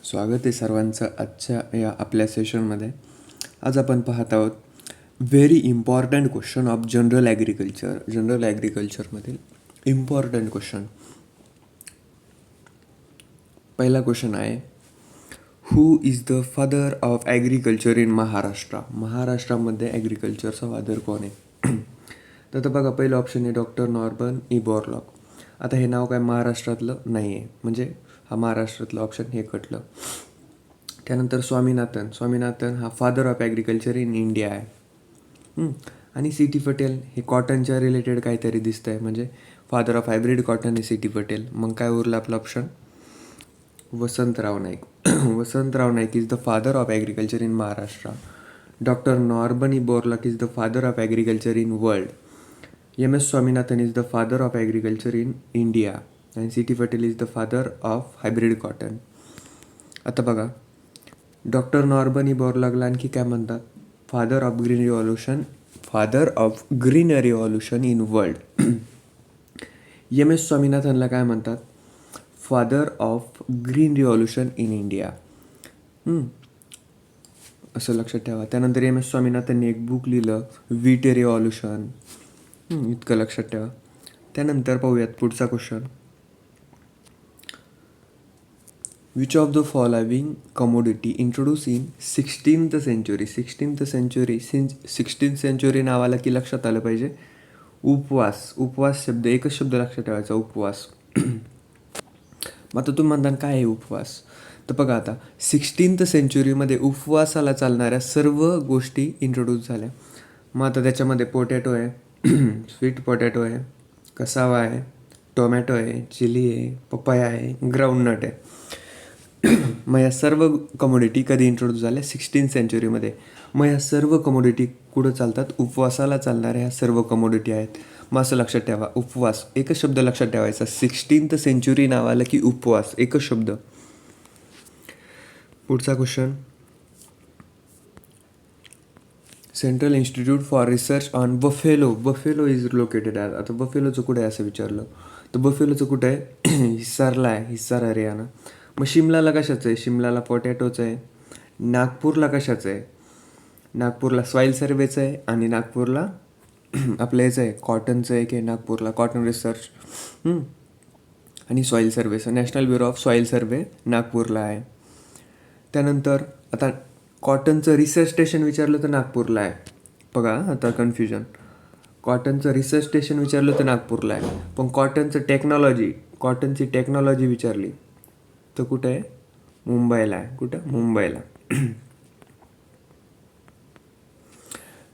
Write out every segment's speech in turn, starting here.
स्वागत आहे सर्वांचं आजच्या या आपल्या सेशनमध्ये. आज आपण पाहत आहोत very important question of general agriculture. General ॲग्रिकल्चरमधील इम्पॉर्टंट क्वेश्चन. पहिला क्वेश्चन आहे, who is the father of agriculture in Maharashtra? महाराष्ट्रामध्ये ॲग्रिकल्चरचा फादर कोण आहे? तर बघा, पहिलं ऑप्शन आहे डॉक्टर नॉर्मन ई बोरलॉग. आता हे नाव काय महाराष्ट्रातलं नाही आहे, म्हणजे हा महाराष्ट्रातलं ऑप्शन हे कटलं. त्यानंतर स्वामीनाथन हा father of agriculture in India आहे. आणि सी टी पटेल हे कॉटनच्या रिलेटेड काहीतरी दिसतं आहे, म्हणजे फादर ऑफ हायब्रिड कॉटन हे सी टी पटेल. मग काय उरलं आपलं option? Vasantrao Naik. Vasantrao Naik is the father of agriculture in Maharashtra. Doctor Norman E Borlaug is the father of agriculture in world. M S. Swaminathan is the father of agriculture in India. आणि C T Patel is the father of hybrid cotton. आता बघा, doctor Norman E बोरलॉगला आणखी काय म्हणतात? Father of green revolution in world. M S. स्वामीनाथनला काय म्हणतात? Father of green revolution in India. असं लक्षात ठेवा. त्यानंतर एम.एस. स्वामीनाथनने एक बुक लिहिलं, व्हीट रिव्हॉल्युशन. इतकं लक्षात ठेवा. त्यानंतर पाहूयात पुढचा question. Which of the following commodity introduce in 16th century? 16th century नावाला की लक्षात आलं पाहिजे उपवास शब्द, एकच शब्द लक्षात ठेवायचा, उपवास. मग आता तुम्ही म्हणता काय आहे उपवास? तर बघा, आता 16th centuryमध्ये उपवासाला चालणाऱ्या सर्व गोष्टी इंट्रोड्यूस झाल्या. मग आता त्याच्यामध्ये पोटॅटो आहे, स्वीट पोटॅटो आहे, कसावा आहे, टोमॅटो आहे, चिली आहे, पपया आहे, ग्राउंडनट आहे. मग या सर्व कमोडिटी कधी इंट्रोड्यूस झाल्या? 16th centuryमध्ये. मग या सर्व कमोडिटी कुठं चालतात? उपवासाला चालणाऱ्या ह्या सर्व कमोडिटी आहेत. मग असं लक्षात ठेवा, उपवास एकच शब्द लक्षात ठेवायचा. 16th century नावाला की उपवास, एकच शब्द. पुढचा question. Central institute for research on buffalo is located आहे. आता बफेलोचं कुठे आहे असं विचारलं, तर बफेलोचं कुठं आहे? हिसारला आहे, हिसार हरियाणा. मग शिमलाला कशाचं आहे? शिमलाला पोटॅटोचं आहे. नागपूरला कशाचं आहे? नागपूरला सॉईल सर्वेचं आहे. आणि नागपूरला आपलं याचं आहे, कॉटनचं आहे की नागपूरला कॉटन रिसर्च आणि सॉईल सर्वेचं, national bureau of soil survey नागपूरला आहे. त्यानंतर आता कॉटनचं रिसर्च स्टेशन विचारलं तर नागपूरला आहे. बघा आता कन्फ्युजन, कॉटनचं रिसर्च स्टेशन विचारलं तर नागपूरला आहे, पण कॉटनची टेक्नॉलॉजी विचारली तर कुठं आहे? मुंबईला आहे. कुठं? मुंबईला.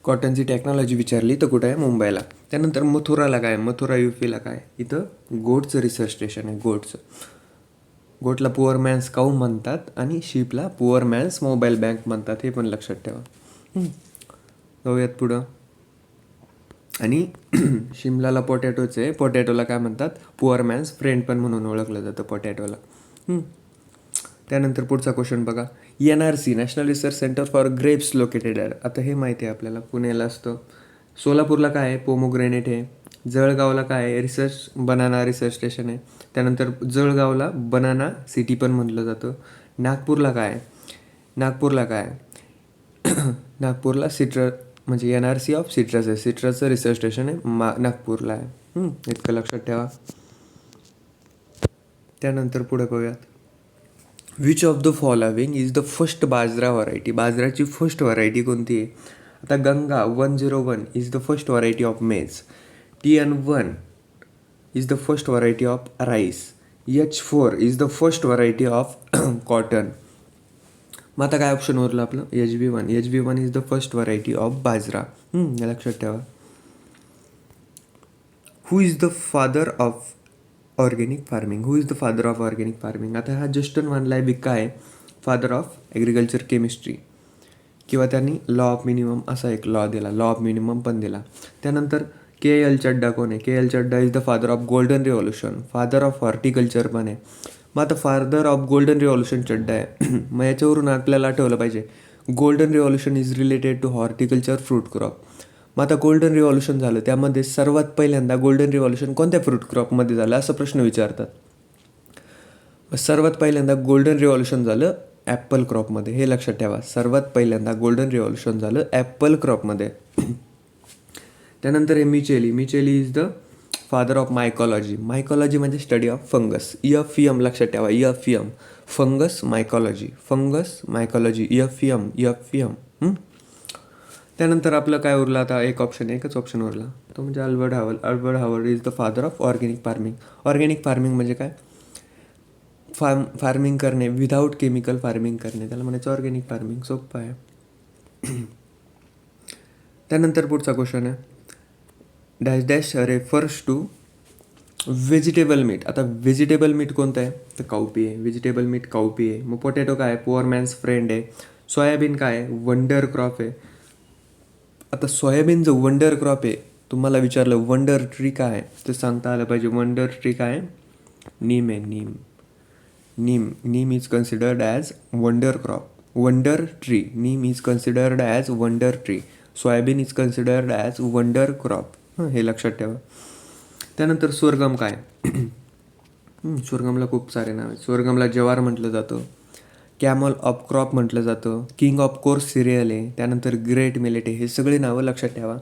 कॉटनची टेक्नॉलॉजी विचारली तर कुठं आहे? मुंबईला. त्यानंतर मथुराला काय? मथुरा UPला काय? इथं गोटचं रिसर्च स्टेशन आहे. गोटला पुअर मॅन्स काऊ म्हणतात आणि शीपला पुअर मॅन्स मोबाईल बँक म्हणतात, हे पण लक्षात ठेवा. जाऊयात पुढं. आणि शिमलाला पोटॅटोचं आहे, पोटॅटोला काय म्हणतात? पुअर मॅन्स फ्रेंड पण म्हणून ओळखलं जातं पोटॅटोला. त्यानंतर पुढचा क्वेश्चन बघा. NRC national research centre for grapes located आहे. आता हे माहिती आहे आपल्याला, पुण्याला असतं. सोलापूरला काय आहे? पोमोग्रेनेट आहे. जळगावला काय आहे? बनाना रिसर्च स्टेशन आहे. त्यानंतर जळगावला बनाना सिटी पण म्हटलं जातं. नागपूरला काय आहे? नागपूरला सिट्रस, म्हणजे NRC ऑफ सिट्रस आहे. सिट्रसचं रिसर्च स्टेशन आहे नागपूरला आहे. इतकं लक्षात ठेवा. त्यानंतर पुढे बघूयात. Which of the following is the first bajra variety? बाजराची फर्स्ट व्हरायटी कोणती आहे? आता Ganga 101 is the first variety of maize. TN1 is the first variety of rice. H4 is the first variety of cotton. मग आता काय ऑप्शन उरलं आपलं? HB1 is the first variety of bajra. लक्षात ठेवा. Who is the father of organic farming? आता हा Justus von Liebig काय? Father of agriculture chemistry. किंवा त्यांनी लॉ ऑफ मिनिमम असा एक लॉ दिला, लॉ ऑफ मिनिमम पण दिला. त्यानंतर KL चड्डा कोण आहे? KL Chadha is the father of golden revolution, father of horticulture पण आहे. मग आता father of golden revolution Chadha आहे. मग याच्यावरून आपल्याला आठवलं पाहिजे, golden revolution is related to horticulture fruit crop. मग आता गोल्डन रिव्हॉल्युशन झालं, त्यामध्ये सर्वात पहिल्यांदा गोल्डन रिव्हॉल्युशन कोणत्या फ्रूट क्रॉपमध्ये झालं असं प्रश्न विचारतात. सर्वात पहिल्यांदा गोल्डन रिव्हॉल्युशन झालं ॲपल क्रॉपमध्ये, हे लक्षात ठेवा. सर्वात पहिल्यांदा गोल्डन रिव्हॉल्युशन झालं ॲपल क्रॉपमध्ये. त्यानंतर आहे Micheli. Micheli is the father of mycology. Mycology म्हणजे स्टडी ऑफ फंगस. EFM लक्षात ठेवा. EFM fungus mycology. Fungus mycology EFM. त्यानंतर आपलं काय उरलं आता, एकच ऑप्शन उरला, तो म्हणजे Albert Howard is the father of organic farming. Organic farming म्हणजे काय, फार्मिंग करणे विदाऊट केमिकल फार्मिंग करणे, त्याला म्हणायचं ऑर्गॅनिक फार्मिंग. सोपं आहे. त्यानंतर पुढचा क्वेश्चन आहे, dash dash refers to vegetable meat. आता व्हेजिटेबल मीट कोणतं आहे, तर काउपी आहे. व्हेजिटेबल मीट काउपी आहे. मग पोटॅटो काय आहे, पुअर मॅन्स फ्रेंड आहे. सोयाबीन काय आहे, वंडर क्रॉप आहे. आता सोयाबीन जो वंडर क्रॉप आहे, तुम्हाला विचारलं वंडर ट्री काय आहे, तर सांगता आलं पाहिजे. वंडर ट्री काय आहे, नीम आहे. Neem is considered as wonder crop. Wonder tree, neem is considered as wonder tree. Soybean is considered as wonder crop. हे लक्षात ठेवा. त्यानंतर स्वर्गम काय, स्वर्गमला खूप सारे नाव आहेत. स्वर्गमला जवार म्हटलं जातं, कॅमल ऑफ क्रॉप म्हटलं जातं, किंग ऑफ कोर्स सिरियल आहे. त्यानंतर ग्रेट मिलेट आहे. हे सगळे नावं लक्षात ठेवा.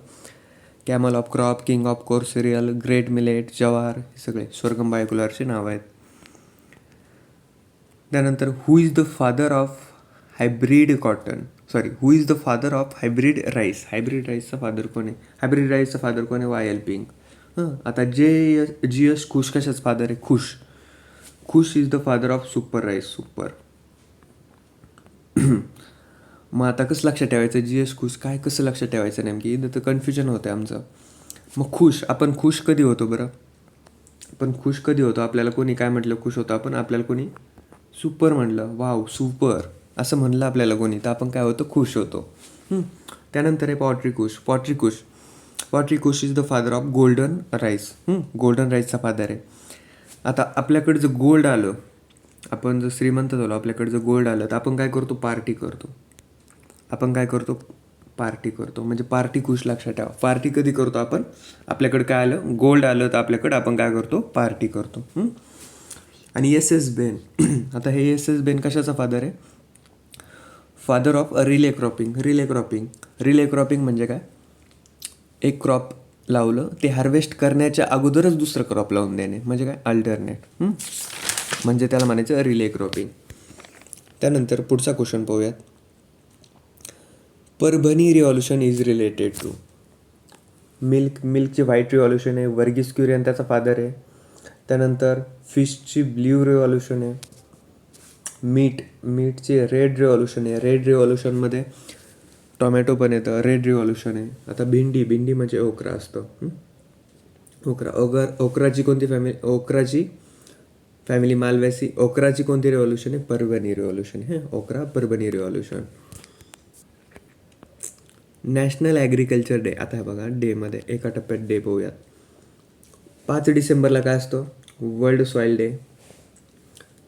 Camel of crop, king of coarse cereal, great millet, jowar, हे सगळे स्वर्गम बायकुलरचे नावं आहेत. त्यानंतर who is the father of hybrid cotton, who is the father of hybrid rice. Hybrid राईसचा फादर कोण आहे, हायब्रीड राईसचा फादर कोण आहे, वायल पिंग. आता GS खुश कशाच फादर आहे, खुश is the father of super rice. Super. मग आता कसं लक्षात ठेवायचं, GS खुश काय कसं लक्षात ठेवायचं नेमकी, इथं तर कन्फ्युजन होतं आमचं. मग आपण खुश कधी होतो बरं, आपण खुश कधी होतो, आपल्याला कोणी काय म्हटलं खुश होतो आपण, आपल्याला कोणी सुपर म्हणलं, वाव सुपर असं म्हणलं आपल्याला कोणी, तर आपण काय होतो, खुश होतो. त्यानंतर आहे Potrykus is the father of golden rice. Golden राईसचा फादर आहे. आता आपल्याकडे जर गोल्ड आलं, आपण जर श्रीमंत झालो, आपल्याकडे जर गोल्ड आलं, तर आपण काय करतो, पार्टी करतो. म्हणजे पार्टी कुश लक्षात ठेवा. पार्टी कधी करतो आपण, आपल्याकडे काय आलं, गोल्ड आलं, तर आपल्याकडे आपण काय करतो, पार्टी करतो. आणि SS बेन आता हे SS बेन कशाचा फादर आहे, फादर ऑफ रिले क्रॉपिंग म्हणजे काय, एक क्रॉप लावलं, ते हार्वेस्ट करण्याच्या अगोदरच दुसरं क्रॉप लावून देणे, म्हणजे काय, अल्टरनेट. म्हणजे त्याला म्हणायचं रिले क्रॉपिंग. त्यानंतर पुढचा क्वेश्चन पाहूयात. Parbhani revolution is related to मिल्कची व्हाईट रिव्हॉल्युशन आहे, वर्गीस क्युरियन त्याचा फादर आहे. त्यानंतर फिशची ब्ल्यू रिव्हॉल्युशन आहे. मीटची रेड रिव्हॉल्युशन आहे. रेड रिव्हॉल्युशनमध्ये टोमॅटो पण येतं, रेड रिव्हॉल्युशन आहे. आता भेंडी म्हणजे ओकरा असतं. ओकराची कोणती फॅमिली मालवेसी. ओकराची कोणती रिव्हॉल्युशन आहे, परभणी रिव्हॉल्युशन आहे. Parbhani revolution. National agriculture day. आता बघा डेमध्ये एका टप्प्यात डे पाहूयात. 5 डिसेंबरला काय असतं, वर्ल्ड सॉईल डे.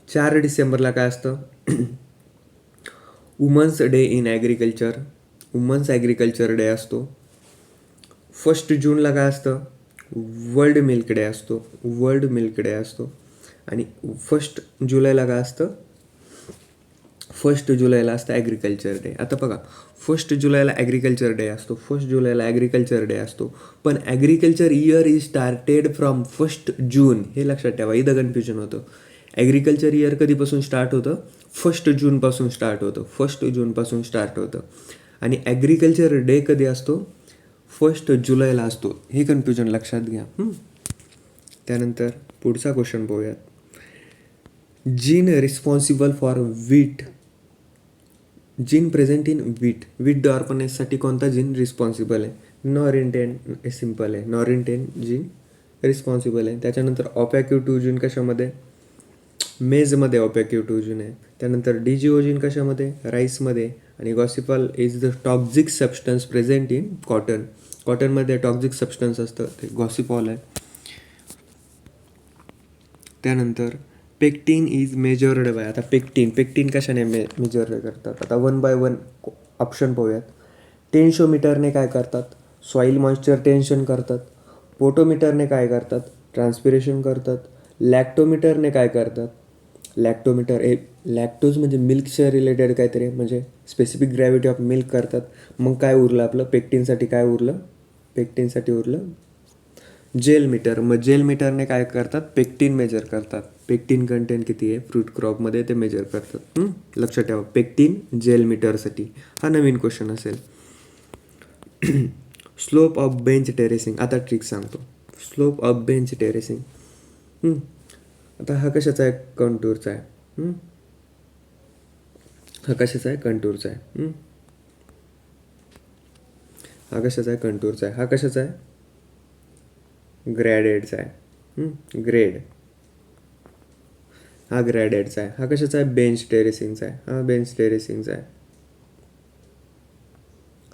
4 डिसेंबरला काय असतं, women's day in agriculture. Women's agriculture day असतो. 1 जूनला काय असतं, वर्ल्ड मिल्क डे असतो. आणि 1 जुलैला काय असतं, 1 जुलैला असतं ॲग्रिकल्चर डे. आता बघा 1 जुलैला ॲग्रिकल्चर डे असतो, पण agriculture year is started from 1 जून. हे लक्षात ठेवा, इथं कन्फ्युजन होतं. ॲग्रिकल्चर इयर कधीपासून स्टार्ट होतं, 1 जूनपासून स्टार्ट होतं. आणि ॲग्रिकल्चर डे कधी असतो, 1 जुलैला असतो. हे कन्फ्युजन लक्षात घ्या. त्यानंतर पुढचा क्वेश्चन पाहूयात. Gene responsible for gene present in wheat डेव्हलपमेंटसाठी कोणता जीन रिस्पॉन्सिबल आहे, नॉरिंटेन. सिम्पल आहे, नॉरिंटेन जीन रिस्पॉन्सिबल आहे. त्याच्यानंतर ऑपॅक्यू 2 जीन कशामध्ये, मेजमध्ये ऑपॅक्यू 2 जीन आहे. त्यानंतर DGO जीन कशामध्ये, राईसमध्ये. आणि गॉसिपॉल is the toxic substance present in कॉटनमध्ये टॉक्झिक सबस्टन्स असतं, ते गॉसिपॉल आहे. त्यानंतर पेक्टिन इज मेजर्ड बाय. आता पेक्टिन कशाने मेजर करतात, आता 1 by 1 ऑप्शन पाहूयात. टेन्शोमीटरने काय करतात, सॉईल मॉइश्चर टेन्शन करतात. पोटोमीटरने काय करतात, ट्रान्सपिरेशन करतात. लॅक्टोमीटरने काय करतात, लॅक्टोमीटर हे लॅक्टोज म्हणजे मिल्कच्या रिलेटेड काहीतरी आहे, म्हणजे स्पेसिफिक ग्रॅव्हिटी ऑफ मिल्क करतात. मग काय उरलं आपलं पेक्टिनसाठी, काय उरलं पेक्टिनसाठी उरलं जेल मीटर. मग जेल मीटरने काय करतात, पेक्टिन मेजर करतात. पेक्टिन कंटेंट किती आहे फ्रूट क्रॉपमध्ये ते मेजर करतात. लक्षात ठेवा पेक्टिन जेल मीटरसाठी. हा नवीन क्वेश्चन असेल. Slope of bench terracing. आता ट्रिक सांगतो. Slope of bench terracing. आता हा कशाचा आहे, कंटूरचा आहे. हा कशाचा आहे, कंटूरचा आहे. हा कशाचा आहे, कंटूरचा आहे. हा कशाचा आहे, ग्रॅडेडचा आहे. ग्रेड हा ग्रॅडेडचा आहे. हा कशाचा आहे, बेंच टेरेसिंगचा आहे. हा बेंच टेरेसिंगचा आहे.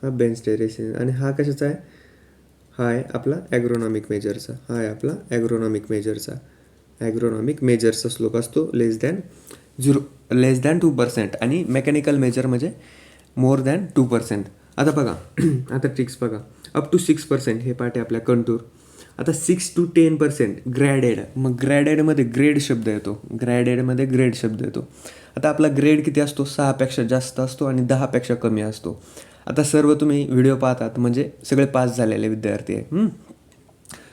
हा बेंच टेरेसिंग. आणि हा कशाचा आहे, हा आहे आपला ॲग्रोनॉमिक मेजरचा. हा आहे आपला ॲग्रोनॉमिक मेजरचा. ॲग्रोनॉमिक मेजरचा स्लोप असतो लेस दॅन 2%. आणि मेकॅनिकल मेजर म्हणजे मोर दॅन 2%. आता बघा आता ट्रिक्स बघा. अप टू 6% हे पार्ट आहे आपल्या कंटूर. आता 6 to 10% ग्रॅडेड. मग ग्रॅडेडमध्ये ग्रेड शब्द येतो. ग्रॅडेडमध्ये ग्रेड शब्द येतो. आता आपला ग्रेड किती असतो, 6पेक्षा जास्त असतो आणि 10पेक्षा कमी असतो. आता सर्व तुम्ही व्हिडिओ पाहतात म्हणजे सगळे पास झालेले विद्यार्थी आहे.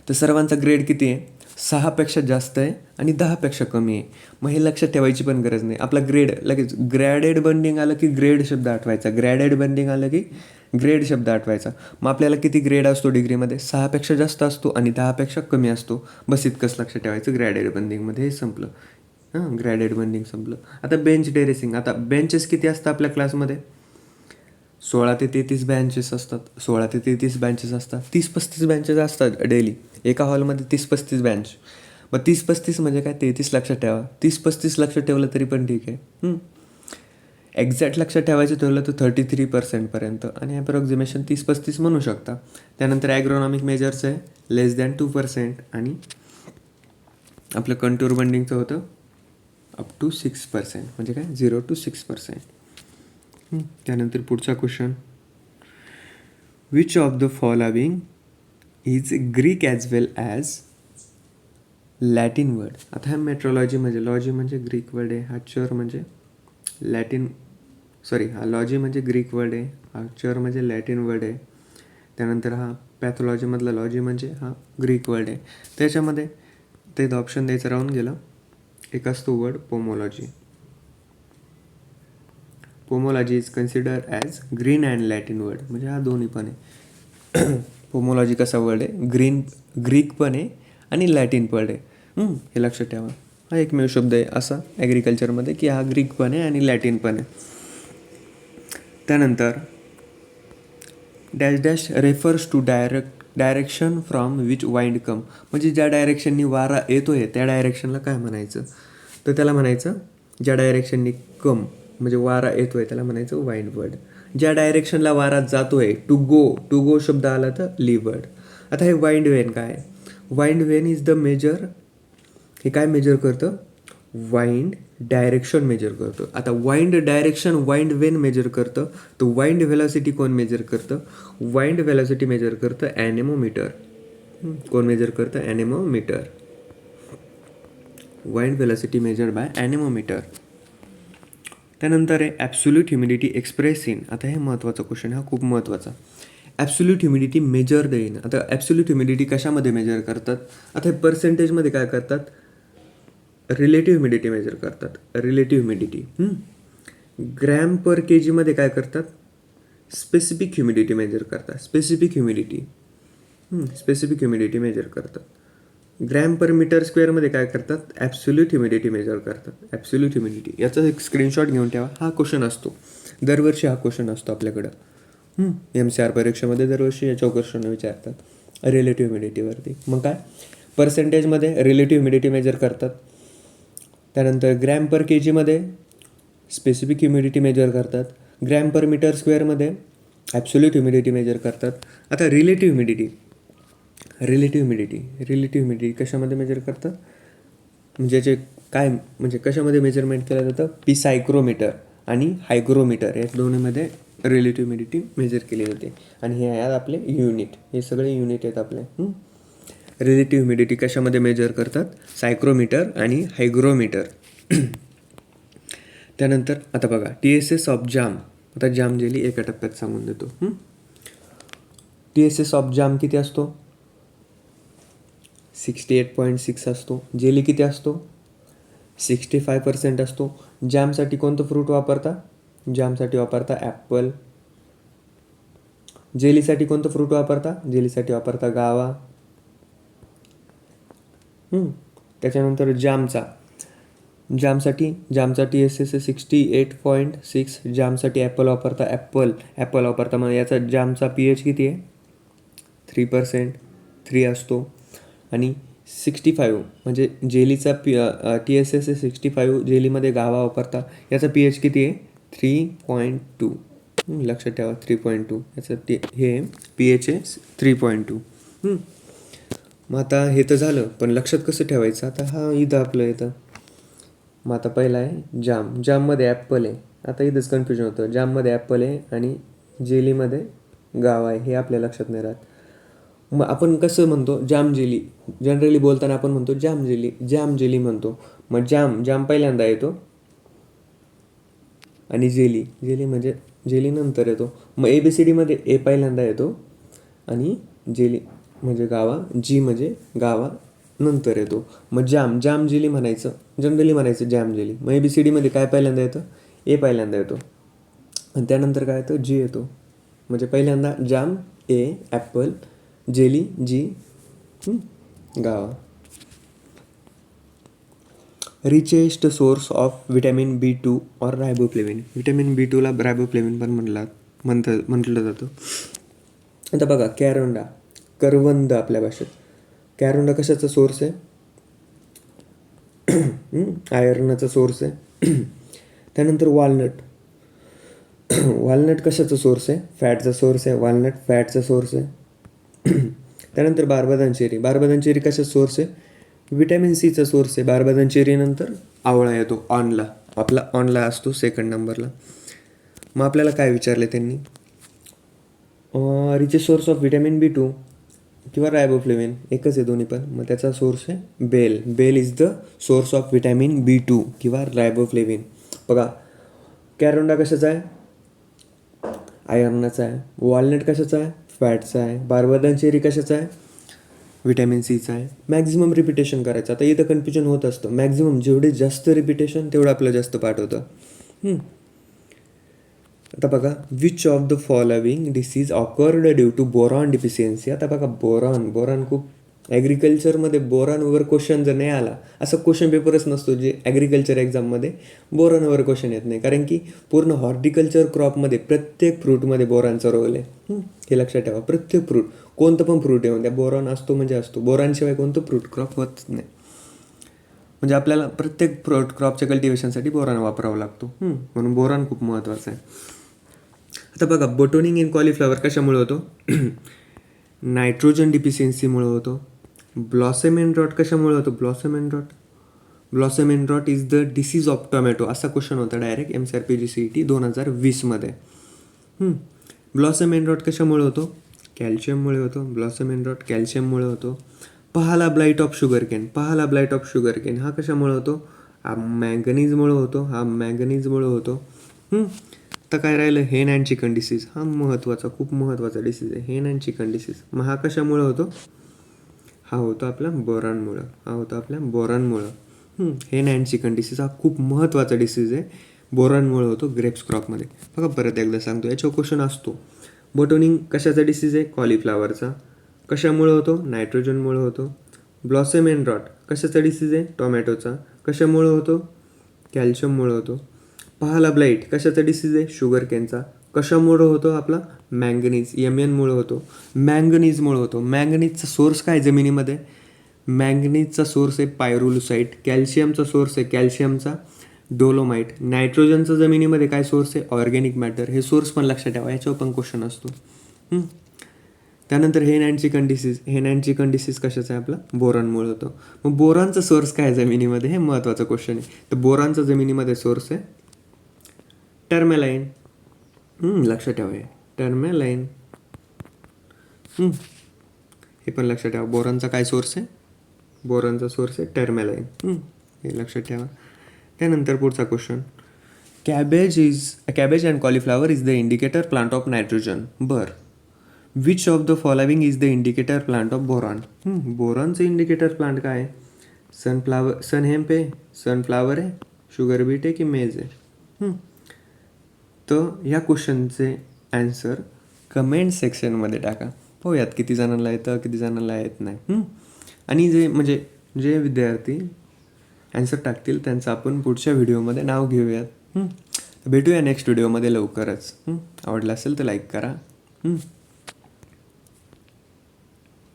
तर सर्वांचा ग्रेड किती आहे, 6पेक्षा जास्त आहे आणि 10पेक्षा कमी आहे. मग हे लक्षात ठेवायची पण गरज नाही. आपला ग्रेड लगेच ग्रॅडेड बंडिंग आलं की ग्रेड शब्द आठवायचा. ग्रॅडेड बंडिंग आलं की ग्रेड शब्द आठवायचा. मग आपल्याला किती ग्रेड असतो डिग्रीमध्ये, 6पेक्षा जास्त असतो आणि 10पेक्षा कमी असतो. बस इतकंच लक्षात ठेवायचं ग्रॅडेड बंडिंगमध्ये. हे संपलं. ग्रॅडेड बंडिंग संपलं. आता बेंच टेरेसिंग. आता बेंचेस किती असतात आपल्या क्लासमध्ये, 16 ते 33 बेंचेस असतात. 16 ते 33 बेंचेस असतात. 30-35 बेंचेस असतात डेली एका हॉलमध्ये. 30-35 बेंच. मग 30-35 म्हणजे काय, 33 लक्षात ठेवा. 30-35 लक्षात ठेवलं तरी पण ठीक आहे. एक्झॅक्ट लक्षात ठेवायचं ठेवलं तर 33% आणि ॲप्रॉक्झिमेशन 30-35 म्हणू शकता. त्यानंतर ॲग्रोनॉमिक मेजरचं आहे लेस दॅन 2% आणि आपलं कंटूर बंडिंगचं होतं अप टू 6%. म्हणजे काय 0 to 6%. त्यानंतर पुढचा question. Which of the following is Greek as well as Latin word. आता हा मेट्रोलॉजी म्हणजे लॉजी म्हणजे ग्रीक वर्ड आहे. हा चर म्हणजे लॅटिन हा लॉजी म्हणजे ग्रीक वर्ड आहे. हा चर म्हणजे लॅटिन वर्ड आहे. त्यानंतर हा पॅथॉलॉजीमधला लॉजी म्हणजे हा ग्रीक वर्ड आहे. त्याच्यामध्ये ते ऑप्शन द्यायचं राहून गेलं. एक असतो word pomology. Pomology is consider as green and Latin word. म्हणजे हा दोन्ही पण आहे. पोमोलॉजी कसा वर्ड आहे, ग्रीक पण आहे आणि लॅटिन पण आहे. हे लक्षात ठेवा. हा एकमेव शब्द आहे असा ॲग्रिकल्चरमध्ये की हा ग्रीक पण आहे आणि लॅटिन पण आहे. त्यानंतर dash dash refers to direction from which wind come. म्हणजे ज्या डायरेक्शननी वारा येतो आहे त्या डायरेक्शनला काय म्हणायचं, तर त्याला म्हणायचं ज्या डायरेक्शननी कम म्हणजे वारा येतो आहे त्याला म्हणायचं वाइंड वर्ड. ज्या डायरेक्शनला वारा जातो आहे टू गो शब्द आला तर लीव वर्ड. आता हे वाइंड वेन काय, wind vane is the measure. हे काय मेजर करतं, वाइंड डायरेक्शन मेजर करतो. आता wind direction wind vane measure करतं. तर वाइंड व्हेलॉसिटी कोण मेजर करतं, वाइंड व्हेलॉसिटी मेजर करतं ॲनेमोमीटर. कोण मेजर करतं, anemometer. Wind velocity measure by anemometer. त्यानंतर आहे ॲब्सोल्यूट ह्युमिडिटी एक्सप्रेस इन. आता हे महत्त्वाचा क्वेश्चन, हा खूप महत्त्वाचा. ॲब्सोल्यूट ह्युमिडिटी मेजर देईन. आता ॲब्सोल्यूट ह्युमिडिटी कशामध्ये मेजर करतात, आता हे पर्सेंटेजमध्ये काय करतात, रिलेटिव्ह ह्युमिडिटी मेजर करतात. रिलेटिव्ह ह्युमिडिटी ग्रॅम पर के जीमध्ये काय करतात, स्पेसिफिक ह्युमिडिटी मेजर करतात. स्पेसिफिक ह्युमिडिटी मेजर करतात. ग्रॅम पर मीटर स्क्वेअरमध्ये काय करतात, ॲब्सोल्यूट ह्युमिडिटी मेजर करतात. ॲब्सोल्यूट ह्युमिडिटी याचा एक स्क्रीनशॉट घेऊन ठेवा. हा क्वेश्चन असतो दरवर्षी, हा क्वेश्चन असतो आपल्याकडं. MCR परीक्षेमध्ये दरवर्षी याच्यावर क्वेश्चन विचारतात रिलेटिव्ह ह्युमिडिटीवरती. मग काय पर्सेंटेजमध्ये रिलेटिव्ह ह्युमिडिटी मेजर करतात. त्यानंतर ग्रॅम पर के जीमध्ये स्पेसिफिक ह्युमिडिटी मेजर करतात. ग्रॅम पर मीटर स्क्वेअरमध्ये ॲब्सोल्यूट ह्युमिडिटी मेजर करतात. आता रिलेटिव्ह ह्युमिडिटी कशामध्ये मेजर करतात, म्हणजे याचे काय म्हणजे कशामध्ये मेजरमेंट केलं जातं, पिसायक्रोमीटर आणि हायग्रोमीटर या दोन्हीमध्ये रिलेटिव्ह ह्युमिडिटी मेजर केली जाते. आणि हे आहेत आपले युनिट, हे सगळे युनिट आहेत आपले. रिलेटिव्ह ह्युमिडिटी कशामध्ये मेजर करतात, सायक्रोमीटर आणि हायग्रोमीटर. त्यानंतर आता बघा TSS ऑफ जाम. आता जाम जेली एका टप्प्यात सांगून देतो. TSS ऑफ जाम किती असतो? 68.6 असतो. जेली किती असतो? 65% असतो. जॅमसाठी कोणतं फ्रूट वापरता? जॅमसाठी वापरता ॲपल. जेलीसाठी कोणतं फ्रूट वापरता? जेलीसाठी वापरता गावा. त्याच्यानंतर जामचा TSS आहे 68.6. जामसाठी ॲपल वापरता ॲपल वापरता. मग याचा जामचा pH किती आहे? 3%. 3 असतो. आणि 65 म्हणजे जेलीचा TSS आहे 65. जेलीमध्ये गावा वापरता. याचा pH किती आहे? 3.2. लक्षात ठेवा 3.2. याचं हे pH आहे 3.2. मग आता हे तर झालं, पण लक्षात कसं ठेवायचं? आता हा इथं आपलं येतं. मग आता पहिला आहे जाममध्ये ॲपल आहे. आता इथंच कन्फ्युजन होतं. जाममध्ये ॲपल आहे आणि जेलीमध्ये गावा आहे, हे आपल्या लक्षात नाही राहत. मग आपण कसं म्हणतो? Jam jelly. जनरली बोलताना आपण म्हणतो जाम जेली म्हणतो. मग जाम पहिल्यांदा येतो आणि जेली म्हणजे जेली नंतर येतो. मग ABCDमध्ये ए पहिल्यांदा येतो आणि जेली म्हणजे गावा, जी म्हणजे गावा नंतर येतो. मग जाम जेली म्हणायचं, जनरली म्हणायचं जाम जेली. मग ABCDमध्ये काय पहिल्यांदा येतं? ए पहिल्यांदा येतो आणि त्यानंतर काय येतं? जी येतो. म्हणजे पहिल्यांदा जाम, ए, ॲपल, जेली, जी, गावा. Richest source of vitamin B2 और रायबोफ्लेविन. विटॅमिन B2ला रायबोफ्लेविन पण म्हटलं जातं. आता बघा करवंद आपल्या भाषेत. कॅरोंडा कशाचा सोर्स आहे? आयर्नचा सोर्स आहे. त्यानंतर वालनट कशाचा सोर्स आहे? फॅटचा सोर्स आहे. वालनट फॅटचा सोर्स आहे. त्यानंतर बारबदान चेरी कशाचा सोर्स आहे? विटॅमिन सीचा सोर्स आहे. बारबदान चेरीनंतर आवळा येतो. आपला ऑनला असतो सेकंड नंबरला. मग आपल्याला काय विचारले त्यांनी? Richest source of vitamin B2 किंवा रायबोफ्लेविन एकच आहे दोन्ही पण. मग त्याचा सोर्स आहे bael is the source of vitamin B2 किंवा रायबोफ्लेविन. बघा कॅरोंडा कशाचा आहे? आयर्नचा आहे. वॉलनट कशाचा आहे? फॅटचा आहे. बारबदान चेरी कशाचा आहे? विटॅमिन सीचा आहे. मॅक्झिमम रिपिटेशन करायचं. आता इथं कन्फ्युजन होत असतं. मॅक्झिमम जेवढे जास्त रिपिटेशन तेवढं आपलं जास्त पाठ होतं. आता बघा which of the following disease occurred due to boron deficiency. आता बघा बोरॉन खूप ॲग्रिकल्चरमध्ये बोरॉनवर क्वेश्चन जर नाही आला, असं क्वेश्चन पेपरच नसतो जे ॲग्रिकल्चर एक्झाममध्ये बोरॉनवर क्वेश्चन येत नाही. कारण की पूर्ण हॉर्टिकल्चर क्रॉपमध्ये प्रत्येक फ्रूटमध्ये बोरॉनचा रोल आहे. हे लक्षात ठेवा. प्रत्येक फ्रूट, कोणतं पण फ्रूट येऊन त्या बोरॉन असतो म्हणजे असतो. बोरॉनशिवाय कोणतं फ्रूट क्रॉप होत नाही. म्हणजे आपल्याला प्रत्येक फ्रूट क्रॉपच्या कल्टिवेशनसाठी बोरॉन वापरावा लागतो. म्हणून बोरॉन खूप महत्त्वाचं आहे. आता बघा बोटोनिंग इन कॉलीफ्लॉवर कशामुळे होतो? नायट्रोजन डिफिशियन्सीमुळे होतो. ब्लॉसम एंड रॉट कशामुळे होतो? Blossom end rot is the disease of tomato. असा क्वेश्चन होता डायरेक्ट MCRPG CET 2020मध्ये. ब्लॉसम एंड रॉट कशामुळे होतो? कॅल्शियममुळे होतो. ब्लॉसम एंड रॉट कॅल्शियममुळे होतो. पहाला ब्लाइट ऑफ शुगर केन हा कशामुळे होतो? हा मॅंगनीजमुळे होतो. तर काय राहिलं? हेन अँड चिकन डिसीज. हा खूप महत्त्वाचा डिसीज आहे. हेन अँड चिकन डिसीज. मग हा कशामुळे होतो? हा होतो आपल्या बोरॉनमुळं. हेन अँड चिकन डिसीज हा खूप महत्त्वाचा डिसीज आहे. बोरॉनमुळे होतो ग्रेप्स क्रॉपमध्ये. बघा परत एकदा सांगतो, याच्यावर क्वेश्चन असतो. बोटोनिंग कशाचा डिसीज आहे? कॉलीफ्लावरचा. कशामुळे होतो? नायट्रोजनमुळे होतो. ब्लॉसम एंड रॉट कशाचा डिसीज आहे? टोमॅटोचा. कशामुळे होतो? कॅल्शियममुळे होतो. पहाला ब्लाइट कशाचा डिसीज आहे? शुगर केनचा. कशामुळे होतो? आपला मॅंगनीज Mnमुळे होतो. मॅंगनीजचा सोर्स काय जमिनीमध्ये? मॅंगनीजचा सोर्स आहे पायरुलसाईट. कॅल्शियमचा सोर्स आहे कॅल्शियमचा डोलोमाइट. नायट्रोजनचा जमिनीमध्ये काय सोर्स आहे? Organic matter. हे सोर्स पण लक्षात ठेवा, याच्यावर पण क्वेश्चन असतो. त्यानंतर हेन अँड चिकन डिसीज कशाचा आहे? आपला बोरॉनमुळे होतो. मग बोरॉनचा सोर्स काय जमिनीमध्ये? हे महत्त्वाचं क्वेश्चन आहे. तर बोरॉनचा जमिनीमध्ये सोर्स आहे टर्मॅलाईन. लक्षात ठेवा हे टर्मॅलाईन. हे पण लक्षात ठेवा. बोरॉनचा काय सोर्स आहे? बोरॉनचा सोर्स आहे टर्मॅलाईन. हे लक्षात ठेवा. त्यानंतर पुढचा question, cabbage and cauliflower is the indicator plant of nitrogen. Which of the following is the indicator plant of boron. बोरॉनचं इंडिकेटर प्लांट काय आहे? सनहेम्प आहे, सनफ्लावर आहे, शुगर बीट आहे की मेज आहे? तर ह्या क्वेश्चनचे ॲन्सर कमेंट सेक्शनमध्ये टाका. पाहूयात किती जणांना येतं, किती जणांना येत नाही. आणि जे विद्यार्थी ॲन्सर टाकतील त्यांचं आपण पुढच्या व्हिडिओमध्ये नाव घेऊयात. भेटूया नेक्स्ट व्हिडिओमध्ये लवकरच. आवडलं असेल तर लाईक करा.